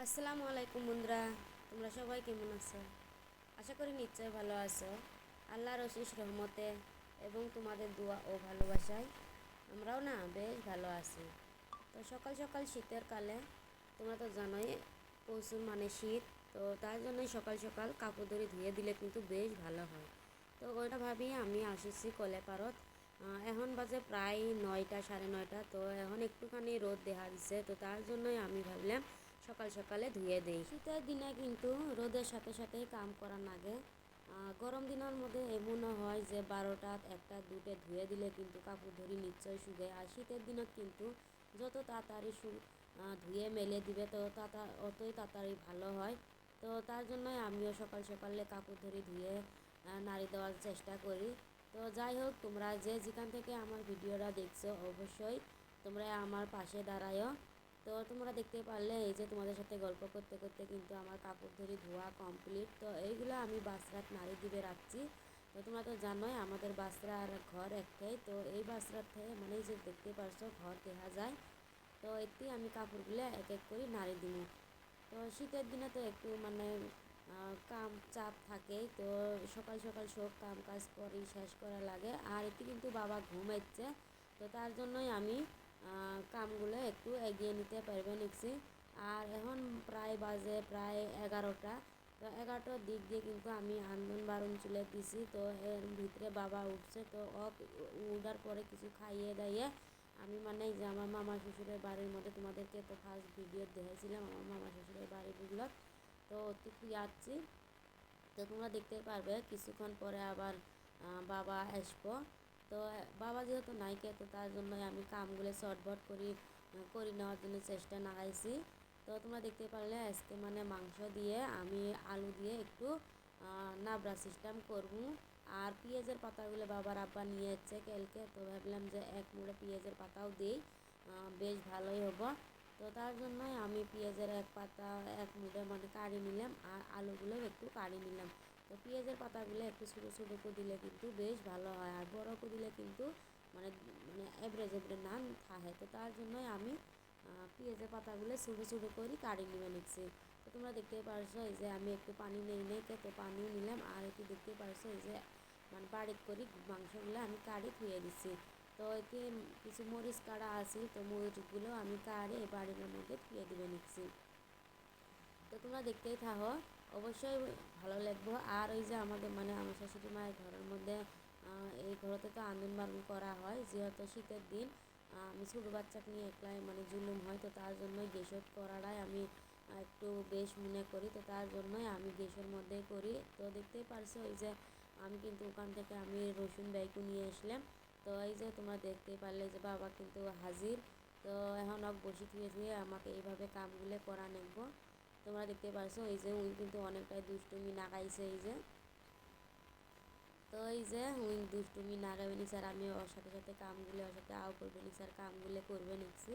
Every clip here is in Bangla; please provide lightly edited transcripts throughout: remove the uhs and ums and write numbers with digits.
আসসালামু আলাইকুম বন্ধুরা, তোমরা সবাই কেমন আছো? আশা করি নিশ্চয় ভালো আছো। আল্লাহর অশেষ রহমতে এবং তোমাদের দোয়া ও ভালোবাসায় আমরাও না বেশ ভালো আছি। তো সকাল সকাল শীতের কালে তোমরা তো জানোই প্রচুর মানে শীত। তো তার জন্যই সকাল সকাল কাপড় ধরে ধুয়ে দিলে কিন্তু বেশ ভালো হয়। তো ওইটা ভাবি আমি আসিছি কলে পারত। এখন বাজে প্রায় 9টা, সাড়ে 9টা। তো এখন একটুখানি রোদ দেখা দিচ্ছে, তো তার জন্যই আমি ভাবলাম সকাল সকালে ধুয়ে দেই। শীতের দিনে কিন্তু রোদের সাথে সাথে কাম করা লাগে। গরম দিনের মধ্যে এমনও হয় যে 12টা, 1টা, 2টে ধুয়ে দিলে কিন্তু কাপড় ধরি নিশ্চয় শুকায়। আর শীতের দিনত কিন্তু যত তাড়াতাড়ি ধুয়ে মেলে দিবে তো অতই তাড়াতাড়ি ভালো হয়। তো তার জন্যই আমিও সকাল সকালে কাপড় ধরি ধুয়ে নাড়ি দেওয়ার চেষ্টা করি। তো যাই হোক, তোমরা যে যেখান থেকে আমার ভিডিওটা দেখছো অবশ্যই তোমরা আমার পাশে দাঁড়ায়ও। তো তোমরা দেখতে পারলে এই যে তোমাদের সাথে গল্প করতে করতে কিন্তু আমার কাপড় ধরি ধোয়া কমপ্লিট। তো এইগুলো আমি বাসরাত নাড়ি দিবে রাখছি। তো তোমরা তো জানোই আমাদের বাসরা আর ঘর একটাই। তো এই বাসরাত থেকে মানে এই যে দেখতে পারছো ঘর দেখা যায়। তো এতেই আমি কাপড়গুলো এক এক করে নাড়ি দিব। তো শীতের দিনে তো একটু মানে কাম চাপ থাকে। তো সকাল সকাল সব কাম কাজ করি শেষ করা লাগে। আর এতে কিন্তু বাবা ঘুমাচ্ছে। তো তার জন্যই আমি কামগুলো একটু এগিয়ে নিতে পারবে নিচ্ছি। আর এখন প্রায় বাজে প্রায় 11টা। তো 11টার দিক দিয়ে কিন্তু আমি আন্দন বারণ চলে দিছি। তো এর ভিতরে বাবা উঠছে। তো উঠার পরে কিছু খাইয়ে দাইয়ে আমি মানে এই যে আমার মামা শ্বশুরের বাড়ির মধ্যে তোমাদেরকে তো ফার্স্ট ভিডিও দেখেছিলাম আমার মামা শ্বশুরের বাড়িগুলো। তো ওদিকে যাচ্ছি। তো তোমরা দেখতে পারবে কিছুক্ষণ পরে আবার বাবা আসবো। তো বাবা যেহেতু নাইকে, তো তার জন্যই আমি কামগুলো শর্টবট করি নেওয়ার জন্য চেষ্টা লাগাইছি। তো তোমরা দেখতে পারলে আজকে মানে মাংস দিয়ে আমি আলু দিয়ে একটু নাবড়া সিস্টেম করবো। আর পেঁয়াজের পাতাগুলো বাবার আব্বা নিয়ে যাচ্ছে কালকে। তো ভাবলাম যে এক মুঠো পেঁয়াজের পাতাও দিই, বেশ ভালোই হবো। তো তার জন্যই আমি পেঁয়াজের এক পাতা এক মুঠে মানে কাড়ি নিলাম আর আলুগুলো একটু কাড়ি নিলাম। তো পেঁয়াজের পাতাগুলো একটু ছোটো ছোটো করে দিলে কিন্তু বেশ ভালো হয়, আর বড়ো করে দিলে কিন্তু মানে মানে এবড়ে জেবড়ে না থাকে। তো তার জন্যই আমি পেঁয়াজের পাতাগুলো ছোটো ছোটো করে কাড়ি নিয়ে নিচ্ছি। তো তোমরা দেখতে পারছো এই যে আমি একটু পানি নেই তো পানিও নিলাম। আর একটু দেখতে পারছো এই যে মানে বাড়ি করি মাংসগুলো আমি কাড়ি ধুয়ে দিচ্ছি। তো এতে কিছু মরিচ কাটা আছে, তো মরিচগুলো আমি কাড়ে বাড়ির মধ্যে ধুয়ে দিবে নিচ্ছি। তো তোমরা দেখতেই থাকো, অবশ্যই ভালো লাগবো। আর ওই যে আমাদের মানে আমার শাশুড়ি মায়ের ঘরের মধ্যে এই ঘরতে তো আন্দন বারণ করা হয় যেহেতু শীতের দিন। আমি ছোটো বাচ্চাকে নিয়ে একলাই মানে জুলুম হয়। তো তার জন্যই গ্যাসত করাটাই আমি একটু বেশ মনে করি। তো তার জন্যই আমি গ্যাসের মধ্যেই করি। তো দেখতেই পারছো এই যে আমি কিন্তু ওখান থেকে আমি রসুন বাইকু নিয়ে আসলাম। তো এই যে তোমরা দেখতেই পারলে যে বাবা কিন্তু হাজির। তো এখন বসি থুয়ে থুয়ে আমাকে এইভাবে কামগুলো করা নেব। তোমরা দেখতে পারছো এই যে উনি কিন্তু অনেকটাই দুষ্টুমি নাগাইছে এই যে। তো এই যে উনি দুষ্টুমি নাগাবে নিচ্ছে আর আমি ওর সাথে সাথে কামগুলো ওর সাথে আও করবে নিচ্ছি আর কামগুলো করবে নিচ্ছি।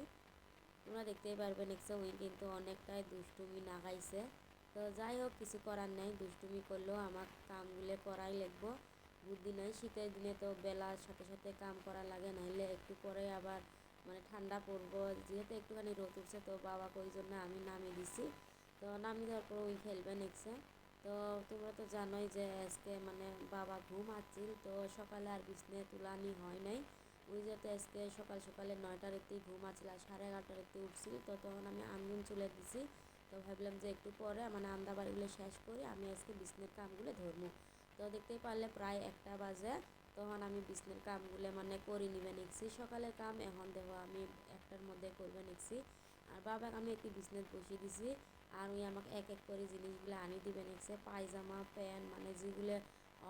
তোমরা দেখতেই পারবে নিচ্ছে উনি কিন্তু অনেকটাই দুষ্টুমি নাগাইছে। তো যাই হোক, কিছু করার নেই, দুষ্টুমি করলেও আমার কামগুলো করাই লাগবো। বুদ্ধি নয়, শীতের দিনে তো বেলার সাথে সাথে কাম করা লাগে, নাহলে একটু পরে আবার মানে ঠান্ডা পড়বো। যেহেতু একটুখানি রোদ উঠছে তো বাবাকে ওই জন্য আমি নামিয়ে দিছি। তো নামিয়ে দেওয়ার পর ওই খেলবে নিচ্ছে। তো তোমরা তো জানোই যে আজকে মানে বাবা ঘুম আসছিল, তো সকালে আর বিছনে তুলানি হয় নাই। ওই যেহেতু আজকে সকাল সকালে 9টার একটি ঘুম আসছিল আর 11:30টার একটি উঠছিল। তো তখন আমি আন্দন চলে দিছি। তো ভাবলাম যে একটু পরে মানে আন্দা বাড়িগুলো শেষ করে আমি আজকে বিছনের কামগুলো ধরবো। তো দেখতেই পারলে প্রায় 1টা বাজে। তখন আমি বিছনের কামগুলো মানে করে নিবে নিচ্ছি, সকালের কাম এখন দেখো আমি 1টার মধ্যে করবে নিচ্ছি। আর বাবাকে আমি একটি বিছনাত বসিয়ে দিছি। আর ওই আমাকে এক এক করে জিনিসগুলো আনি দিবে নিচ্ছে, পায়জামা প্যান্ট মানে যেগুলো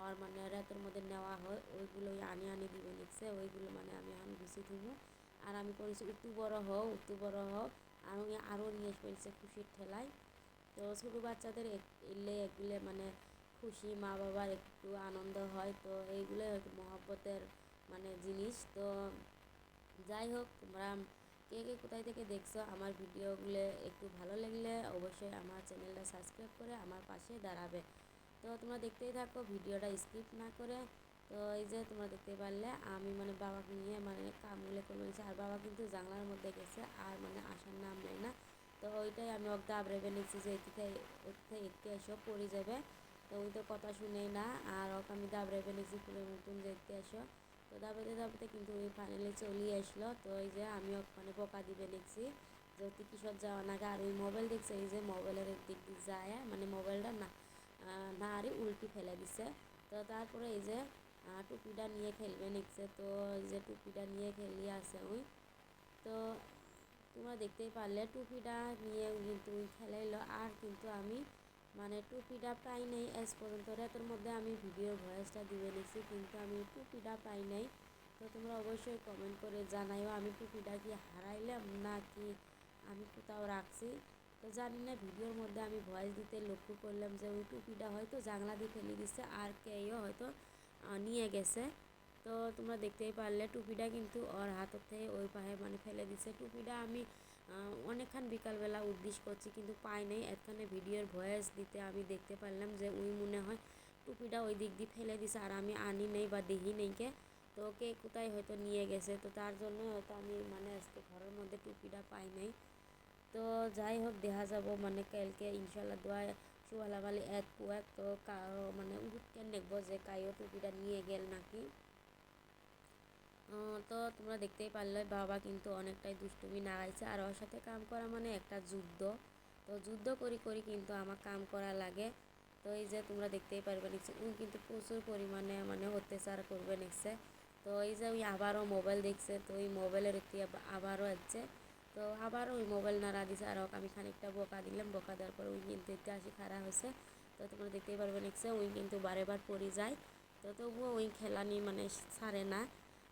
আর মানে রাতের মধ্যে নেওয়া হয় ওইগুলোই আনি দিবে নিচ্ছে। ওইগুলো মানে আমি এখন গুছিয়ে দিব। আর আমি করেছি উত্তু বড় হোক। আর উনি আরও নিয়ে এসে খুশির ঠেলায়। তো ছোটো বাচ্চাদের এলে এগুলো মানে খুশি, মা বাবার একটু আনন্দ হয়। তো এইগুলো হয়তো মহব্বতের মানে জিনিস। তো যাই হোক, তোমরা কে কে কোথায় থেকে দেখছো আমার ভিডিওগুলো একটু ভালো লাগলে অবশ্যই আমার চ্যানেলটা সাবস্ক্রাইব করে আমার পাশে দাঁড়াবে। তো তোমরা দেখতেই থাকো ভিডিওটা স্কিপ না করে। তো এই যে তোমরা দেখতে পারলে আমি মানে বাবাকে নিয়ে মানে কামগুলো করে বলছি। আর বাবা কিন্তু জানলার মধ্যে গেছে আর মানে আসার নাম নেয় না। তো ওইটাই আমি ওকে দাবড়ে নিচ্ছি যে ওইতে একটু এসো পড়ে যাবে। তো ওই তো কথা শুনেই না, আর ওকে আমি দাবড়ে নিচ্ছি ফুলের মতন যে একটু এসো। তো দাবাতে দাবাতে কিন্তু ওই ফাইনালি চলিয়ে আসলো। তো এই যে আমি ওখানে বকা দিবে নিচ্ছি যে তুই কিসব যাওয়া না, আর ওই মোবাইল দেখছে, এই যে মোবাইলের দিক দিয়ে যায় মানে মোবাইলটা না না আরই উল্টি ফেলে দিছে। তো তারপরে এই যে টুপিটা নিয়ে খেলবে নিচ্ছে। তো এই যে টুপিটা নিয়ে খেলিয়ে আছে ওই। তো তোমরা দেখতেই পারলে টুপিটা নিয়ে কিন্তু খেলাইলো, আর কিন্তু আমি মানে টুপিটা পাই নাই আজ পর্যন্ত। রাতের মধ্যে আমি ভিডিও ভয়েসটা দিয়ে নিছি, কিন্তু আমি টুপিটা পাই নাই। তো তোমরা অবশ্যই কমেন্ট করে জানাইও আমি টুপিটা কি হারাইলাম না কি আমি কোথাও রাখছি। তো জানি না, ভিডিওর মধ্যে আমি ভয়েস দিতে লক্ষ্য করলাম যে ওই টুপিটা হয়তো জানলা দিয়ে ফেলে দিচ্ছে, আর কেউ হয়তো নিয়ে গেছে। তো তোমরা দেখতেই পারলে টুপিটা কিন্তু ওর হাতের থেকে ওই পায়ে মানে ফেলে দিছে। টুপিটা আমি অনেকক্ষণ বিকালবেলা উদ্দেশ্য করছি কিন্তু পাই নাই। এখানে ভিডিওর ভয়েস দিতে আমি দেখতে পারলাম যে ওই মনে হয় টুপিটা ওই দিক দিয়ে ফেলে দিছে, আর আমি আনি নেই বা দেখি নেই কে। তো কে কোথায় হয়তো নিয়ে গেছে, তো তার জন্য হয়তো আমি মানে আজকে ঘরের মধ্যে টুপিটা পাই নাই। তো যাই হোক দেখা যাব মানে কালকে ইনশাল্লাহ দোয়া সুয়ালাবালি এক পুয়াক। তো মানে উঠকে দেখবো যে কাইও টুপিটা নিয়ে গেল নাকি। তো তোমরা দেখতেই পারলে বাবা কিন্তু অনেকটাই দুষ্টুমি নাড়াইছে, আর ওর সাথে কাম করা মানে একটা যুদ্ধ। তো যুদ্ধ করি করি কিন্তু আমার কাম করা লাগে। তো এই যে তোমরা দেখতেই পারবে নিচ্ছে উনি কিন্তু প্রচুর পরিমাণে মানে অত্যাচার করবে নিচ্ছে। তো এই যে ওই আবারও মোবাইল দেখছে, তো ওই মোবাইলের একটি আবারও আসছে। তো আবারও ওই মোবাইল নাড়া দিছে, আর ওকে আমি খানিকটা বকা দিলাম, বকা দেওয়ার পর ওই কিন্তু একটু আসি খারাপ হয়েছে। তো তোমরা দেখতেই পারবে নিচ্ছে ওই কিন্তু বারে বার পড়ে যায়। তো তবুও ওই খেলানি মানে ছাড়ে না।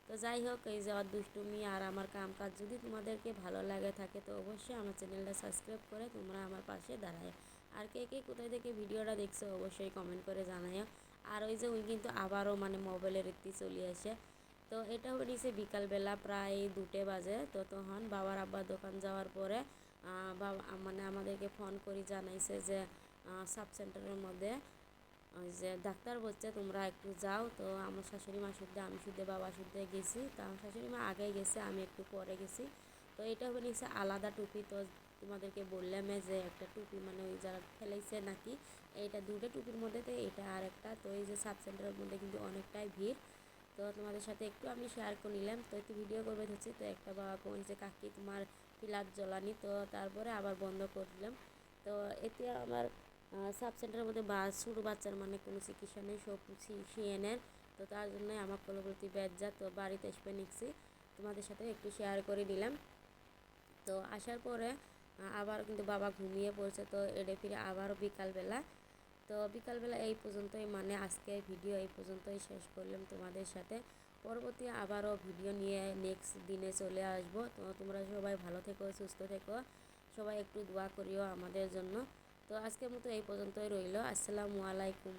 তো যাই হোক, এই যে দুষ্টুমি আর আমার কাম কাজ যদি তোমাদেরকে ভালো লাগে থাকে, তো অবশ্যই আমার চ্যানেলটা সাবস্ক্রাইব করে তোমরা আমার পাশে দাঁড়ায়। আর কে কে কোথায় থেকে ভিডিওটা দেখছো অবশ্যই কমেন্ট করে জানাইও। আর ওই যে ওই কিন্তু আবারও মানে মোবাইলের একটি চলে আসে। তো এটা হয়ে নিছে বিকালবেলা প্রায় 2টে বাজে। তো তখন বাবার আব্বার দোকান যাওয়ার পরে বাবা মানে আমাদেরকে ফোন করে জানাইছে যে সাব সেন্টারের মধ্যে ওই যে ডাক্তার বলছে তোমরা একটু যাও। তো আমার শাশুড়ি মা শুদ্ধে আমি শুদ্ধে বাবা শুদ্ধে গেছি। তো আমার শাশুড়ি মা আগে গেছে, আমি একটু পরে গেছি। তো এটা হয়েছে আলাদা টুপি। তো তোমাদেরকে বললাম যে একটা টুপি মানে ওই যারা ফেলাইছে নাকি, এইটা 2টে টুপির মধ্যে তো এটা আর একটা। তো এই যে সাব সেন্টারের মধ্যে কিন্তু অনেকটাই ভিড়। তো তোমাদের সাথে একটু আমি শেয়ার করে নিলাম। তো একটু ভিডিও করবে ধরছি। তো একটা বাবা কইছে কাকি তোমার ফ্ল্যাশ জ্বলানি, তো তারপরে আবার বন্ধ করলাম। তো এতে আমার সাব সেন্টারের মধ্যে ছোটো বাচ্চার মানে কোনো চিকিৎসা নেই, সব সিএনের। তো তার জন্যই আমার কোলবর্তী বেজ্জা। তো বাড়িতে এসে নিচ্ছি, তোমাদের সাথে একটু শেয়ার করে দিলাম। তো আসার পরে আবার কিন্তু বাবা ঘুমিয়ে পড়ছে। তো এডে ফিরে আবারও বিকালবেলা। তো বিকালবেলা এই পর্যন্তই, মানে আজকে ভিডিও এই পর্যন্তই শেষ করলাম তোমাদের সাথে। পরবর্তী আবারও ভিডিও নিয়ে নেক্সট দিনে চলে আসবো। তো তোমরা সবাই ভালো থেকো, সুস্থ থেকো, সবাই একটু দোয়া করিও আমাদের জন্য। তো আজকের মতো এই পর্যন্তই রইল। আসসালামু আলাইকুম।